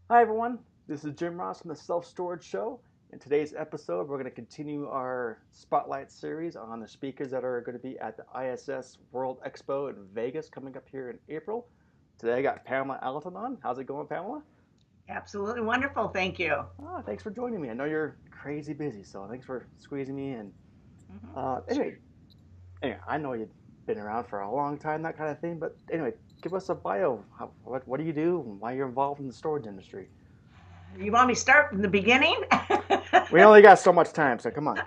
Hi, everyone. This is Jim Ross from the Self Storage Show. In today's episode, we're going to continue our spotlight series on the speakers that are going to be at the ISS World Expo in Vegas coming up here in April. Today, I got Pamela Alton on. How's it going, Pamela? Absolutely wonderful. Thank you. Thanks for joining me. I know you're crazy busy, so thanks for squeezing me in. Mhm. Uh, anyway, anyway, I know you've been around for a long time, that kind of thing, but anyway, give us a bio. What do you do and why you're involved in the storage industry? You want me to start from the beginning? We only got so much time, so come on.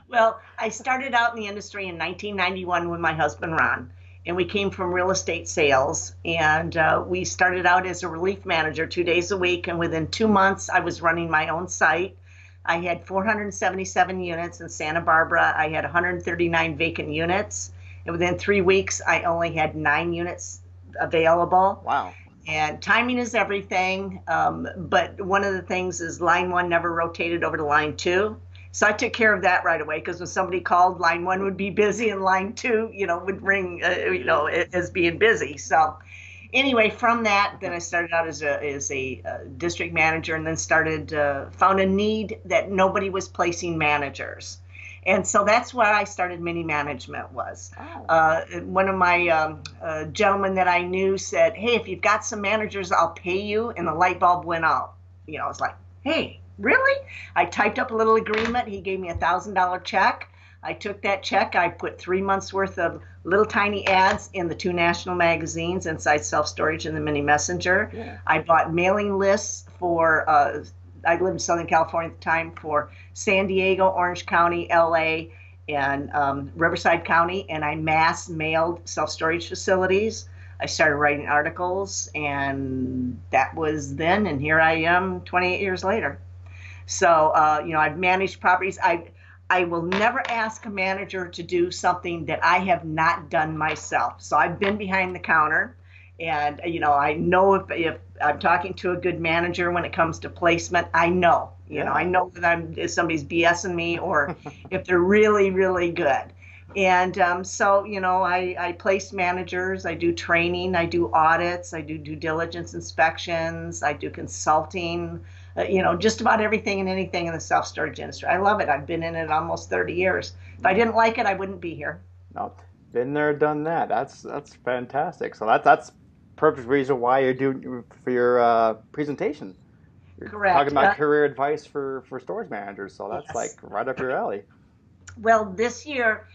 Well, I started out in the industry in 1991 with my husband Ron, and we came from real estate sales. And we started out as a relief manager 2 days a week, and within 2 months, I was running my own site. I had 477 units in Santa Barbara. I had 139 vacant units, and within 3 weeks, I only had 9 units available. Wow. And timing is everything. But one of the things is line one never rotated over to line two. So I took care of that right away because when somebody called, line one would be busy and line two, would ring, as being busy. So anyway, from that, then I started out as a district manager, and then started found a need that nobody was placing managers, and so that's where I started mini management. Was Oh. one of my gentlemen that I knew said, "Hey, if you've got some managers, I'll pay you," and the light bulb went out. I was like, "Hey, really?" I typed up a little agreement. He gave me $1,000 check. I took that check. I put 3 months worth of little tiny ads in the two national magazines, Inside Self-Storage and the Mini Messenger. Yeah. I bought mailing lists for, I lived in Southern California at the time, for San Diego, Orange County, LA, and Riverside County, and I mass mailed self-storage facilities. I started writing articles, and that was then, and here I am 28 years later. So, I've managed properties. I will never ask a manager to do something that I have not done myself. So I've been behind the counter, and I know if I'm talking to a good manager when it comes to placement. I know, I Yeah. know that if somebody's BSing me or if they're really, really good. And so, I place managers, I do training, I do audits, I do due diligence inspections, I do consulting, just about everything and anything in the self storage industry. I love it. I've been in it almost 30 years. If I No. didn't like it, I wouldn't be here. No. Been there, done that. That's fantastic. So that's perfect reason why you're doing for your presentation. You're talking Correct. about career advice for storage managers. So that's like Yes. right up your alley. Well, this year,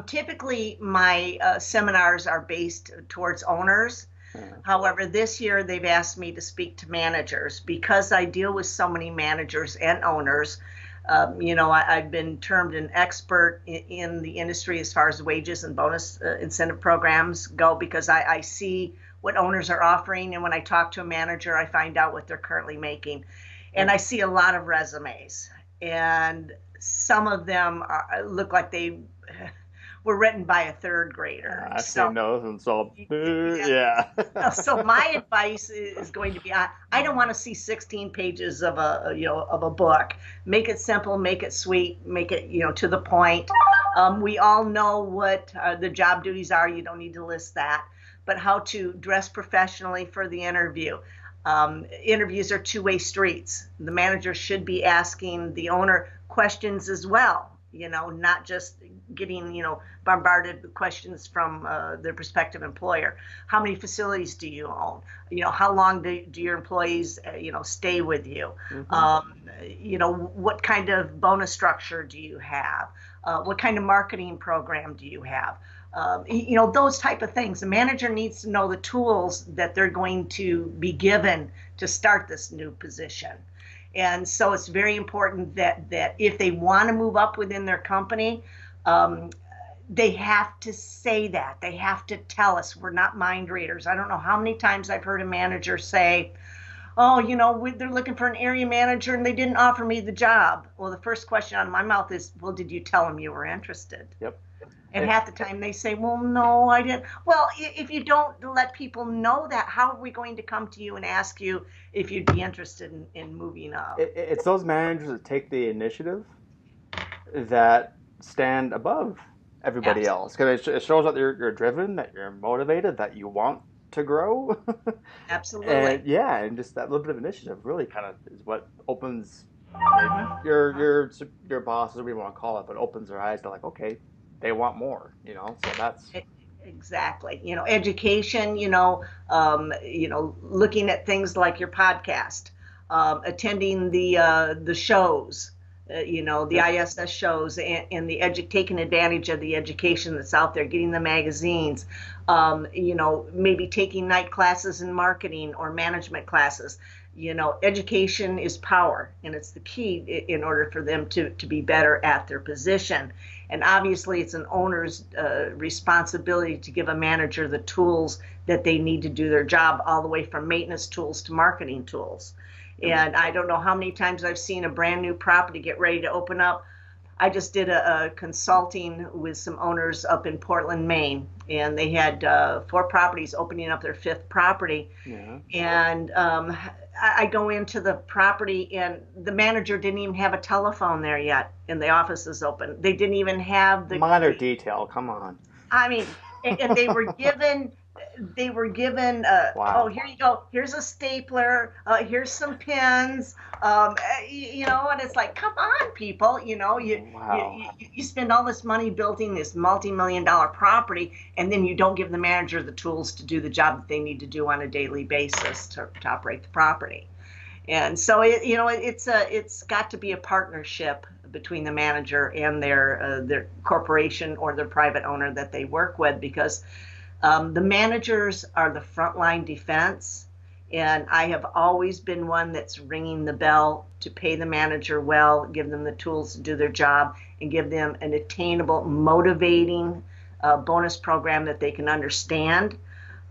typically my seminars are based towards owners. Yeah. However, this year they've asked me to speak to managers because I deal with so many managers and owners. I've been termed an expert in the industry as far as wages and bonus incentive programs go, because I see what owners are offering. And when I talk to a manager, I find out what they're currently making. And Yeah. I see a lot of resumes. And some of them look like they were written by a third grader. I've seen So those, and so yeah, yeah. so my advice is going to be, I don't want to see 16 pages of a book. Make it simple, make it sweet, make it to the point. We all know what the job duties are. You don't need to list that, but how to dress professionally for the interview. Interviews are two-way streets. The manager should be asking the owner questions as well. Not just getting bombarded with questions from their prospective employer. How many facilities do you own? How long do your employees stay with you? Hmm. What kind of bonus structure do you have? What kind of marketing program do you have? Those type of things. The manager needs to know the tools that they're going to be given to start this new position. And so it's very important that if they want to move up within their company, um, they have to say that. They have to tell us. We're not mind readers. I don't know how many times I've heard a manager say, "Oh, they're looking for an area manager and they didn't offer me the job." Well, the first question out of my mouth is, "Well, did you tell them you were interested?" Yep. And half the time they say, "Well, no, I didn't." Well, if you don't let people know that, how are we going to come to you and ask you if you'd be interested in moving up? It's those managers that take the initiative that stand above everybody else Absolutely. because it shows that you're driven, that you're motivated, that you want to grow. Absolutely. And yeah, and just that little bit of initiative really kind of is what opens your bosses, whatever you want to call it, but opens their eyes to like, okay, they want more, so that's E- Exactly. Education, looking at things like your podcast, attending the shows, the yep. ISS shows, and taking advantage of the education that's out there, getting the magazines, maybe taking night classes in marketing or management classes. Education is power, and it's the key in order for them to be better at their position. And obviously, it's an owner's responsibility to give a manager the tools that they need to do their job, all the way from maintenance tools to marketing tools. And I don't know how many times I've seen a brand new property get ready to open up. I just did a consulting with some owners up in Portland, Maine, and they had 4 properties opening up their 5th property. Yeah. And I go into the property, and the manager didn't even have a telephone there yet, and the office is open. They didn't even have Minor detail, come on. I mean, and they were given oh, Wow. here you go, here's a stapler, here's some pins, and it's like, come on, people, Wow. you spend all this money building this multi-million-dollar property, and then you don't give the manager the tools to do the job that they need to do on a daily basis to operate the property. And so it's got to be a partnership between the manager and their corporation or their private owner that they work with, because the managers are the frontline defense. And I have always been one that's ringing the bell to pay the manager well, give them the tools to do their job, and give them an attainable, motivating bonus program that they can understand.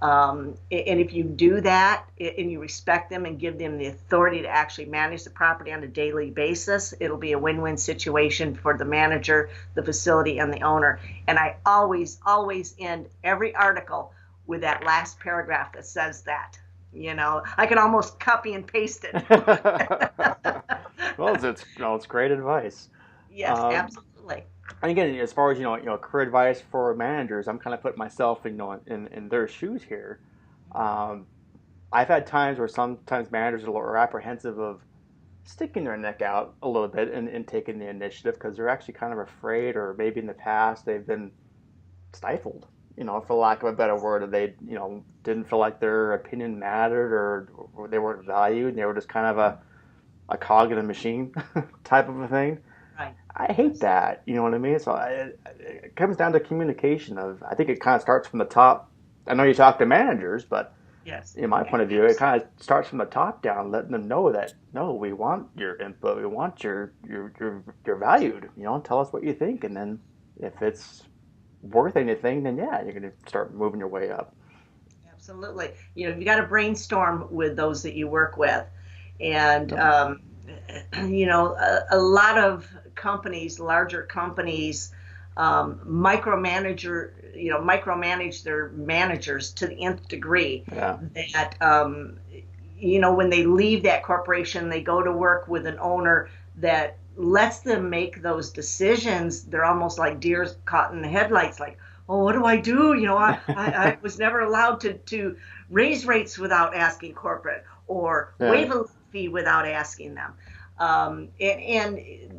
And if you do that and you respect them and give them the authority to actually manage the property on a daily basis, it'll be a win-win situation for the manager, the facility, and the owner. And I always, always end every article with that last paragraph that says that. I can almost copy and paste it. Well, it's great advice. Yes, Um, absolutely. and again, as far as career advice for managers, I'm kind of putting myself in their shoes here. Um, I've had times where sometimes managers are a little apprehensive of sticking their neck out a little bit and taking the initiative because they're actually kind of afraid, or maybe in the past they've been stifled, for lack of a better word, or they, didn't feel like their opinion mattered, or they weren't valued, and they were just kind of a cog in a machine type of a thing. Right. I hate that. You know what I mean? So it comes down to communication. I think it kind of starts from the top. I know you talk to managers, but Yes. in my point of view, it kind of starts from the top down, letting them know that no, we want your input, we want your valued. Tell us what you think, and then if it's worth anything, then yeah, you're going to start moving your way up. Absolutely. You got to brainstorm with those that you work with. And, a lot of companies, larger companies, micromanage their managers to the nth degree. Yeah. That, when they leave that corporation, they go to work with an owner that lets them make those decisions. They're almost like deers caught in the headlights, like, oh, what do I do? I was never allowed to raise rates without asking corporate, or waive a fee without asking them. And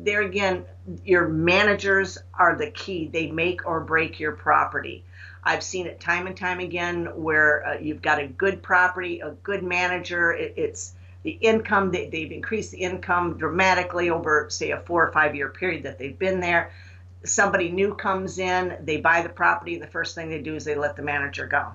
there again, your managers are the key. They make or break your property. I've seen it time and time again where you've got a good property, a good manager. It's the income, they've increased the income dramatically over, say, a 4 or 5 year period that they've been there. Somebody new comes in, they buy the property, and the first thing they do is they let the manager go.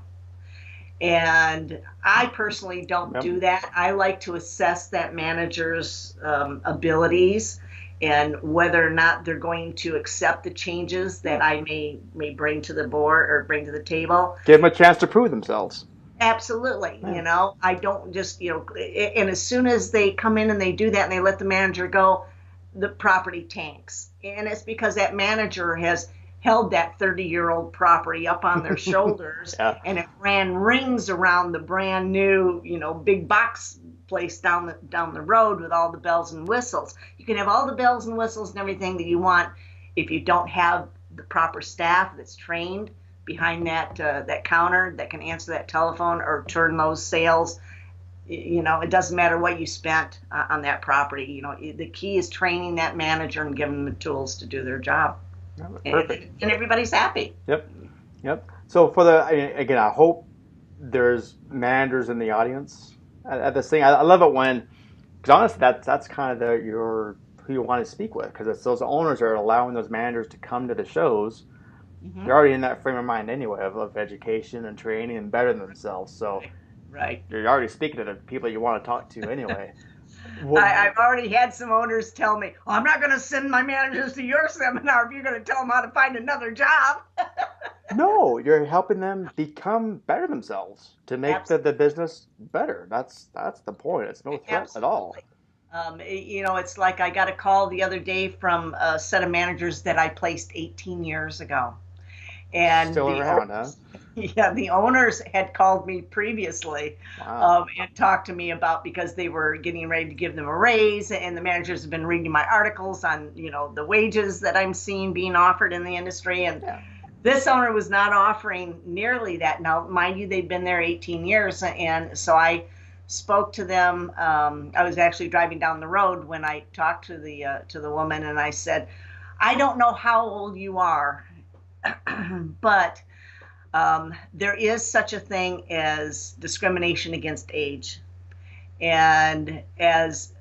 And I personally don't do that. I like to assess that manager's abilities and whether or not they're going to accept the changes that I may bring to the board or bring to the table. Give them a chance to prove themselves. Absolutely. I don't just, and as soon as they come in and they do that and they let the manager go, the property tanks. And it's because that manager has held that 30-year-old property up on their shoulders and it ran rings around the brand new, big box place down the road with all the bells and whistles. You can have all the bells and whistles and everything that you want. If you don't have the proper staff that's trained behind that counter that can answer that telephone or turn those sales. It doesn't matter what you spent on that property. The key is training that manager and giving them the tools to do their job. Perfect. And everybody's happy. Yep. So again, I hope there's managers in the audience at this thing. I love it when, because honestly, that's kind of who you want to speak with, because it's those owners that are allowing those managers to come to the shows. Mm-hmm. They're already in that frame of mind anyway of education and training and bettering themselves. So right, you're already speaking to the people you want to talk to anyway. I've already had some owners tell me, I'm not going to send my managers to your seminar if you're going to tell them how to find another job. No, you're helping them better themselves to make the business better. That's the point. It's no threat at all. It's like I got a call the other day from a set of managers that I placed 18 years ago. And still around, huh? Yeah, the owners had called me previously. Wow. And talked to me about, because they were getting ready to give them a raise, and the managers have been reading my articles on, the wages that I'm seeing being offered in the industry. And this owner was not offering nearly that. Now, mind you, they've been there 18 years. And so I spoke to them. I was actually driving down the road when I talked to the woman, and I said, I don't know how old you are, but there is such a thing as discrimination against age. And as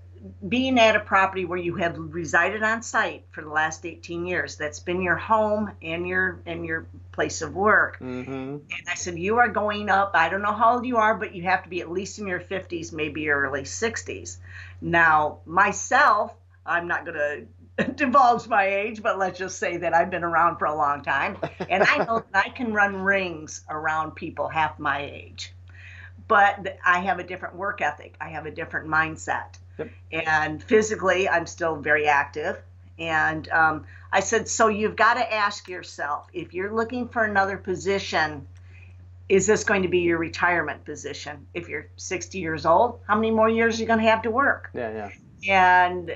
being at a property where you have resided on site for the last 18 years, that's been your home and your place of work. Mm-hmm. And I said, you are going up, I don't know how old you are, but you have to be at least in your 50s, maybe early 60s. Now, myself, I'm not going to divulge my age, but let's just say that I've been around for a long time, and I know that I can run rings around people half my age. But I have a different work ethic. I have a different mindset. Yep. And physically, I'm still very active. And I said, so you've got to ask yourself, if you're looking for another position, is this going to be your retirement position? If you're 60 years old, how many more years are you going to have to work? Yeah. And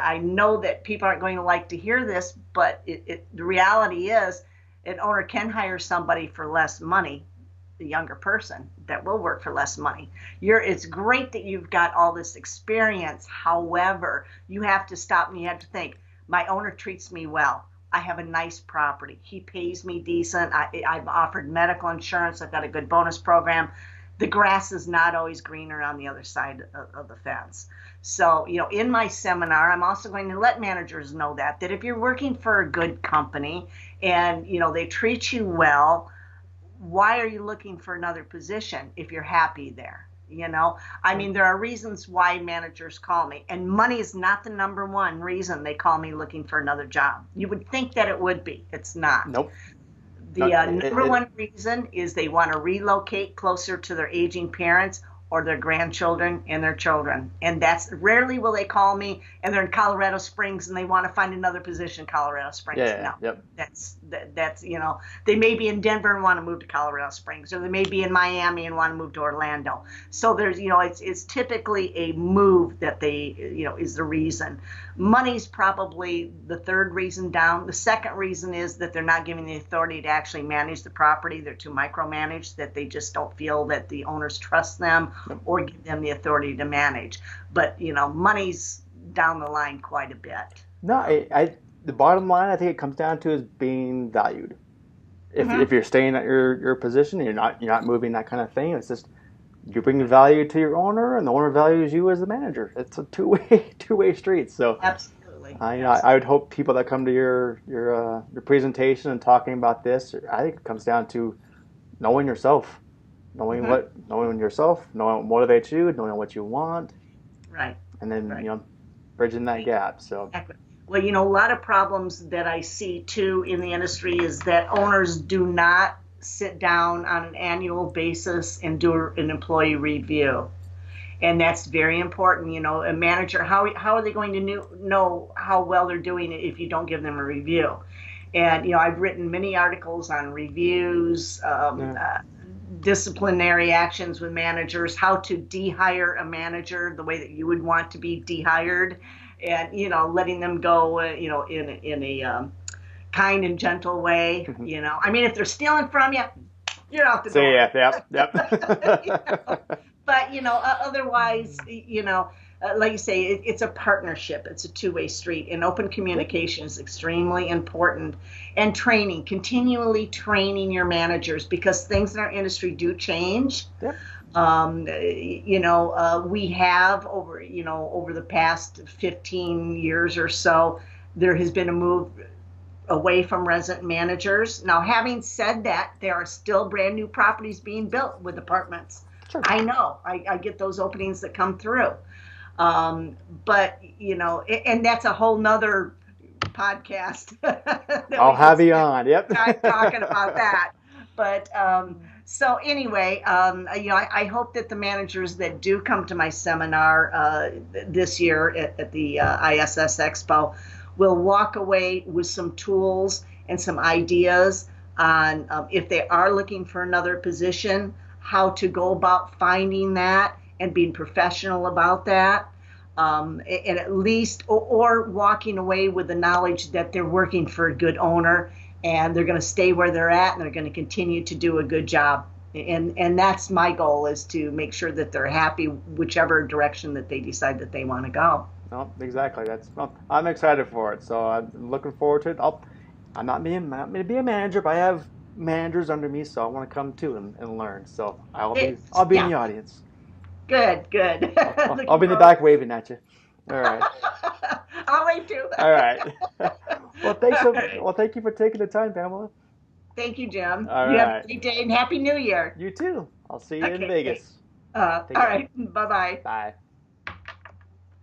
I know that people aren't going to like to hear this, but the reality is an owner can hire somebody for less money, the younger person that will work for less money. It's great that you've got all this experience. However, you have to stop and you have to think, my owner treats me well. I have a nice property. He pays me decent. I've offered medical insurance. I've got a good bonus program. The grass is not always greener on the other side of the fence. So, in my seminar, I'm also going to let managers know that if you're working for a good company and, they treat you well, why are you looking for another position if you're happy there? There are reasons why managers call me, and money is not the number one reason they call me looking for another job. You would think that it would be. It's not. Nope. The number one reason is they want to relocate closer to their aging parents or their grandchildren and their children. And that's rarely will they call me and they're in Colorado Springs and they want to find another position in Colorado Springs. Yeah, no, yep. that's they may be in Denver and want to move to Colorado Springs, or they may be in Miami and want to move to Orlando. So there's, it's typically a move that they, is the reason. Money's probably the third reason down. The second reason is that they're not giving the authority to actually manage the property. They're too micromanaged, that they just don't feel that the owners trust them or give them the authority to manage. But, money's down the line quite a bit. No, the bottom line, I think it comes down to is being valued. If you're staying at your position, you're not moving, that kind of thing. It's just you bring value to your owner, and the owner values you as the manager. It's a two-way street. So absolutely. I would hope people that come to your presentation and talking about this, I think it comes down to knowing yourself, knowing yourself, knowing what motivates you, knowing what you want, right, and then bridging that gap. So. Exactly. Well, a lot of problems that I see too in the industry is that owners do not sit down on an annual basis and do an employee review. And that's very important. A manager, how are they going to know how well they're doing it if you don't give them a review? And, I've written many articles on reviews, disciplinary actions with managers, how to de-hire a manager the way that you would want to be de-hired, and, letting them go, in a kind and gentle way. I mean, if they're stealing from you, you're out the So door. yeah, yep. But otherwise, like you say, it's a partnership. It's a two-way street, and open communication is extremely important. And training, continually training your managers, because things in our industry do change. Yep. We have over the past 15 years or so, there has been a move away from resident managers. Now, having said that, there are still brand new properties being built with apartments. Sure. I know. I get those openings that come through. But, and that's a whole nother podcast. I'll have you on. Yep. Talking about that. But so anyway, I hope that the managers that do come to my seminar this year at the ISS Expo will walk away with some tools and some ideas on if they are looking for another position, how to go about finding that and being professional about that. And at least, or walking away with the knowledge that they're working for a good owner and they're going to stay where they're at and they're going to continue to do a good job. And that's my goal, is to make sure that they're happy whichever direction that they decide that they want to go. No, exactly. I'm excited for it, so I'm looking forward to it. I'm not going to be a manager, but I have managers under me, so I want to come too and learn. So I'll be in the audience. Good. I'll be in the back waving at you. All right. I'll wave too. All right. Well, thank you for taking the time, Pamela. Thank you, Jim. All you right. have a great day and Happy New Year. You too. I'll see you in Vegas. All right. Bye-bye. Bye.